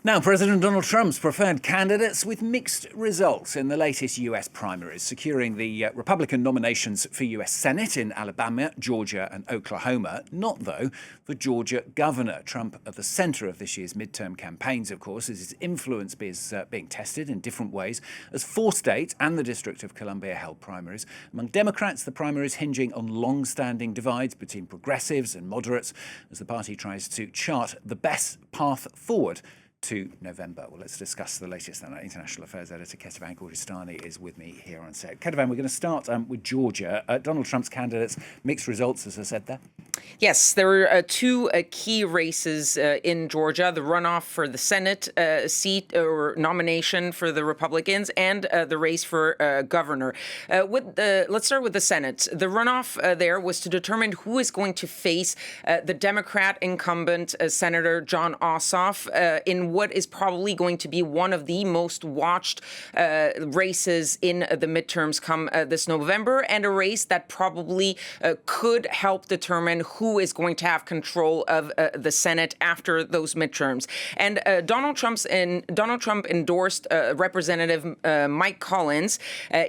Now, President Donald Trump's preferred candidates with mixed results in the latest US primaries, securing the Republican nominations for US Senate in Alabama, Georgia and Oklahoma. Not, though, for Georgia governor. Trump at the centre of this year's midterm campaigns, of course, as his influence is being tested in different ways as 4 states and the District of Columbia held primaries. Among Democrats, the primaries hinging on long-standing divides between progressives and moderates as the party tries to chart the best path forward to November. Well, let's discuss the latest. Our international affairs editor, Kethevane Gorjestani, is with me here on set. Kethevane, we're going to start with Georgia. Donald Trump's candidates, mixed results, as I said there. Yes, there were 2 key races in Georgia, the runoff for the Senate seat or nomination for the Republicans and the race for governor. Let's start with the Senate. The runoff there was to determine who is going to face the Democrat incumbent Senator Jon Ossoff in what is probably going to be one of the most watched races in the midterms come this November, and a race that probably could help determine who is going to have control of the Senate after those midterms. And Donald Trump endorsed Representative Mike Collins.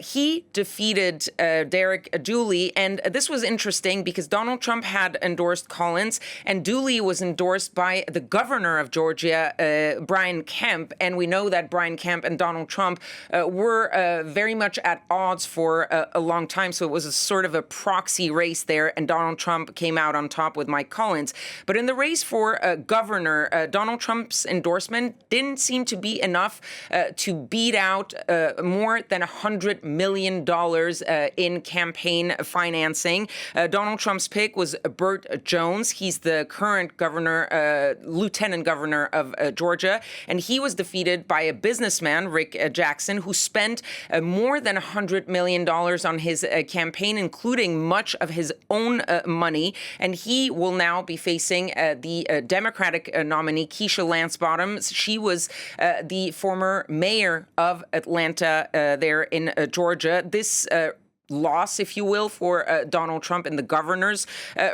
He defeated Derek Dooley, and this was interesting because Donald Trump had endorsed Collins, and Dooley was endorsed by the governor of Georgia, Brian Kemp, and we know that Brian Kemp and Donald Trump were very much at odds for a long time, so it was a sort of a proxy race there, and Donald Trump came out on top with Mike Collins. But in the race for governor, Donald Trump's endorsement didn't seem to be enough to beat out more than $100 million in campaign financing. Donald Trump's pick was Burt Jones. He's the current governor, lieutenant governor of Georgia, and he was defeated by a businessman, Rick Jackson, who spent more than $100 million on his campaign, including much of his own money. And he will now be facing the Democratic nominee, Keisha Lance Bottoms. She was the former mayor of Atlanta there in Georgia. This loss, if you will, for Donald Trump in the governor's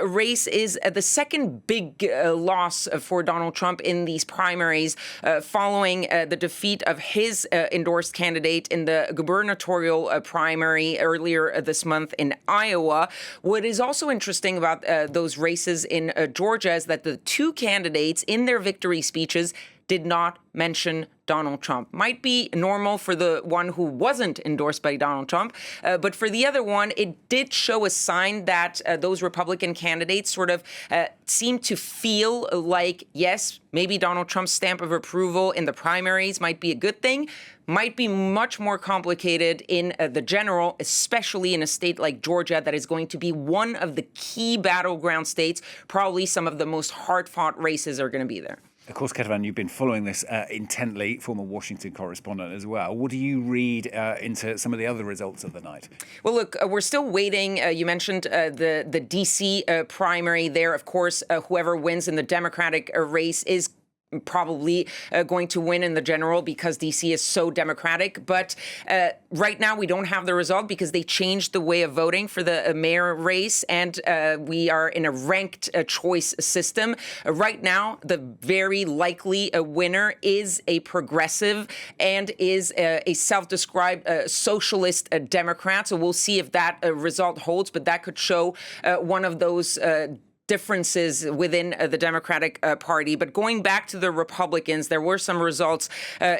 race is the second big loss for Donald Trump in these primaries following the defeat of his endorsed candidate in the gubernatorial primary earlier this month in Iowa. What is also interesting about those races in Georgia is that the 2 candidates in their victory speeches did not mention Donald Trump. Might be normal for the one who wasn't endorsed by Donald Trump, but for the other one, it did show a sign that those Republican candidates sort of seemed to feel like, yes, maybe Donald Trump's stamp of approval in the primaries might be a good thing, might be much more complicated in the general, especially in a state like Georgia that is going to be one of the key battleground states. Probably some of the most hard-fought races are going to be there. Of course, Kethevane, you've been following this intently, former Washington correspondent as well. What do you read into some of the other results of the night? Well, look, we're still waiting. You mentioned the D.C. Primary there. Of course, whoever wins in the Democratic race is probably going to win in the general because D.C. is so Democratic. But right now, we don't have the result because they changed the way of voting for the mayor race, and we are in a ranked choice system. Right now, the very likely winner is a progressive and is a self-described socialist Democrat. So we'll see if that result holds, but that could show one of those differences within the Democratic Party. But going back to the Republicans, there were some results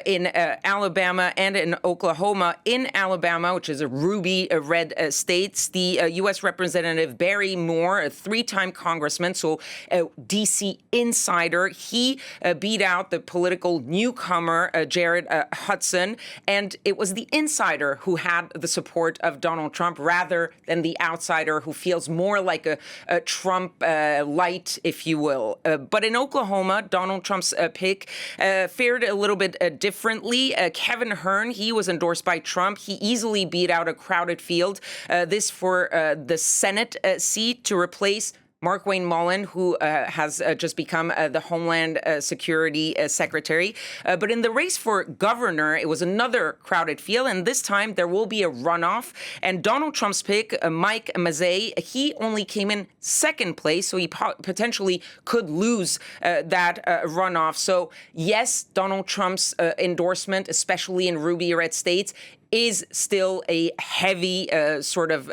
in Alabama and in Oklahoma. In Alabama, which is a ruby red states, the U.S. Representative Barry Moore, a 3-time congressman, so a D.C. insider, he beat out the political newcomer, Jared Hudson, and it was the insider who had the support of Donald Trump rather than the outsider who feels more like a Trump light, if you will. But in Oklahoma, Donald Trump's pick fared a little bit differently. Kevin Hern, he was endorsed by Trump. He easily beat out a crowded field. This for the Senate seat to replace Markwayne Mullin, who has just become the Homeland Security Secretary. But in the race for governor, it was another crowded field, and this time there will be a runoff. And Donald Trump's pick, Mike Mazzei, he only came in second place, so he potentially could lose that runoff. So yes, Donald Trump's endorsement, especially in ruby red states, is still a heavy sort of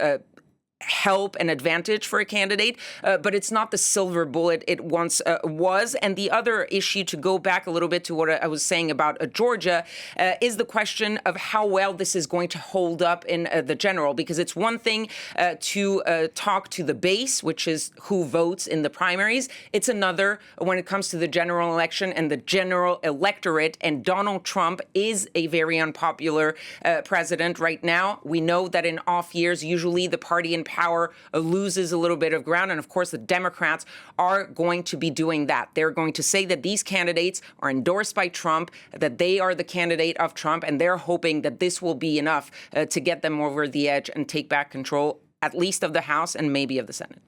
help and advantage for a candidate, but it's not the silver bullet it once was. And the other issue, to go back a little bit to what I was saying about Georgia, is the question of how well this is going to hold up in the general, because it's one thing to talk to the base, which is who votes in the primaries. It's another when it comes to the general election and the general electorate. And Donald Trump is a very unpopular president right now. We know that in off years, usually the party in power loses a little bit of ground. And of course, the Democrats are going to be doing that. They're going to say that these candidates are endorsed by Trump, that they are the candidate of Trump, and they're hoping that this will be enough to get them over the edge and take back control, at least of the House and maybe of the Senate.